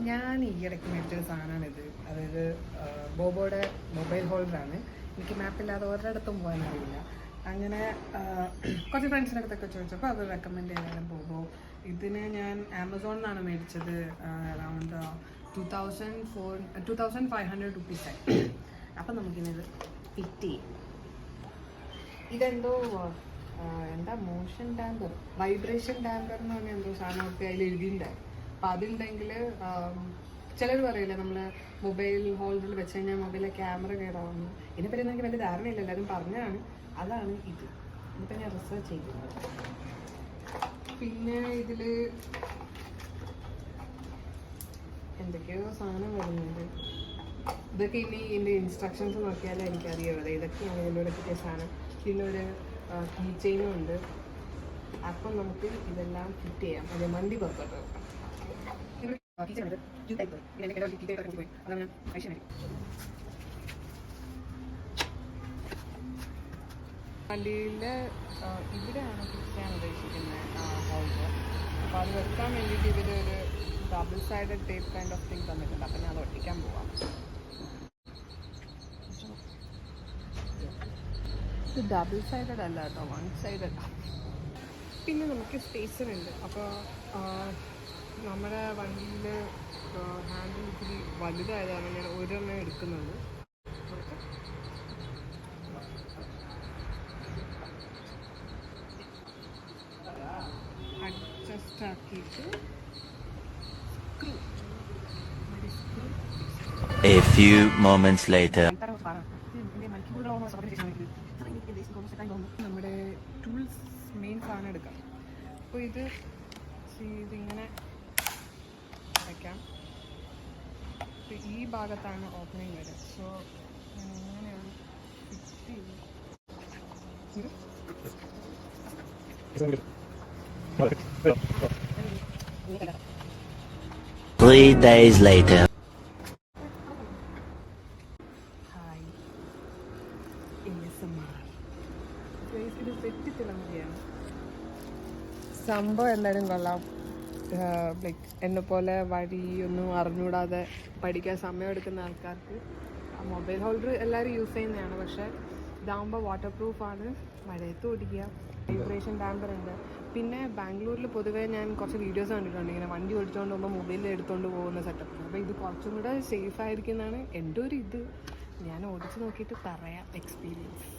ഞാൻ ഈ ഇടയ്ക്ക് മേടിച്ചൊരു സാധനമാണിത്. അതായത് ബോബോയുടെ മൊബൈൽ ഹോൾഡറാണ്. എനിക്ക് മാപ്പില്ലാതെ ഒരിടത്തും പോകാൻ അറിയില്ല. അങ്ങനെ കുറച്ച് ഫ്രണ്ട്സിൻ്റെ അടുത്തൊക്കെ ചോദിച്ചപ്പോൾ അത് റെക്കമെൻഡ് ചെയ്താലും ബോബോ. ഇതിന് ഞാൻ ആമസോണിൽ നിന്നാണ് മേടിച്ചത്. അറൗണ്ട് 2500 റുപ്പീസായി. അപ്പം നമുക്കിത് ഫിറ്റ് ചെയ്യും. ഇതെന്തോ എന്താ മോഷൻ ഡാമ്പർ, വൈബ്രേഷൻ ഡാമ്പർ എന്ന് പറഞ്ഞാൽ എന്തോ സാധനമൊക്കെ അതിൽ എഴുതിയിട്ടുണ്ടായിരുന്നു. അപ്പം അതുണ്ടെങ്കിൽ ചിലർ പറയില്ലേ നമ്മൾ മൊബൈൽ ഹോൾഡറിൽ വെച്ച് കഴിഞ്ഞാൽ മൊബൈലിലെ ക്യാമറ കേടാവുന്നു. ഇതിനെപ്പറ്റി എനിക്ക് വലിയ ധാരണയില്ല, എല്ലാവരും പറഞ്ഞതാണ്. അതാണ് ഇത്. ഇതിപ്പോൾ ഞാൻ റിസർച്ച് ചെയ്യുന്നത്. പിന്നെ ഇതിൽ എന്തൊക്കെയോ സാധനം വരുന്നുണ്ട്. ഇതൊക്കെ ഇനി ഇതിൻ്റെ ഇൻസ്ട്രക്ഷൻസ് നോക്കിയാലേ എനിക്കറിയുള്ളത് ഇതൊക്കെയാണ് ഇതിലൂടെ കിട്ടിയ സാധനം. പിന്നെ ഒരു കീ ചെയിനും ഉണ്ട്. അപ്പം നമുക്ക് ഇതെല്ലാം ഫിറ്റ് ചെയ്യാം. അതെ, മന്തി പുറത്തോട്ട് വെക്കാം. വണ്ടിയിൽ ഇവിടെയാണ് ഫിക്സ് ചെയ്യാൻ ഉദ്ദേശിക്കുന്നത് ഹോൾഡർ. അപ്പോൾ അത് വെക്കാൻ വേണ്ടിയിട്ട് ഇവരൊരു double sided tape kind of thing തന്നിട്ടുണ്ട്. അപ്പം ഞാൻ അത് ഒട്ടിക്കാൻ പോവാം. ഇത് ഡബിൾ സൈഡഡ് അല്ല കേട്ടോ, വൺ സൈഡഡ്. പിന്നെ നമുക്ക് സ്പേസറുണ്ട്. അപ്പോൾ നമ്മുടെ വണ്ടിയിൽ ഹാൻഡിൽ ഇത്തിരി വലുതായതാണ് ഞാൻ ഒരെണ്ണം എടുക്കുന്നത്. അഡ്ജസ്റ്റ് ആക്കിയിട്ട് A few moments later. നമ്മുടെ ടൂൾസ് മെയിൻ സാധനം എടുക്കാം. അപ്പോൾ ഇതിങ്ങനെ വയ്ക്കാം. ഈ ഭാഗത്താണ് ഓപ്പണിങ് വരിക. സോ ഇങ്ങനെയാണ് ഫിക്സ് ചെയ്ത് 3 days later. ഇത് വെട്ടിത്തിളങ്ങുകയാണ്. സംഭവം എന്തായാലും കൊള്ളാം. ലൈക്ക് എന്നെപ്പോലെ വഴിയൊന്നും അറിഞ്ഞൂടാതെ പഠിക്കാൻ സമയമെടുക്കുന്ന ആൾക്കാർക്ക് മൊബൈൽ ഹോൾഡർ എല്ലാവരും യൂസ് ചെയ്യുന്നതാണ്. പക്ഷേ ഇതാകുമ്പോൾ വാട്ടർ പ്രൂഫാണ്, മഴയത്ത് ഓടിക്കുക. വൈബ്രേഷൻ ഡാമ്പർ ഉണ്ട്. പിന്നെ ബാംഗ്ലൂരിൽ പൊതുവേ ഞാൻ കുറച്ച് വീഡിയോസ് കണ്ടിട്ടുണ്ട്, ഇങ്ങനെ വണ്ടി ഓടിച്ചുകൊണ്ട് പോകുമ്പോൾ മൊബൈലിൽ എടുത്തുകൊണ്ട് പോകുന്ന സെറ്റപ്പ്. അപ്പോൾ ഇത് കുറച്ചും കൂടെ സേഫ് ആയിരിക്കുന്നതാണ് എൻ്റെ ഒരു ഇത്. ഞാൻ ഓടിച്ച് നോക്കിയിട്ട് പറയാം എക്സ്പീരിയൻസ്.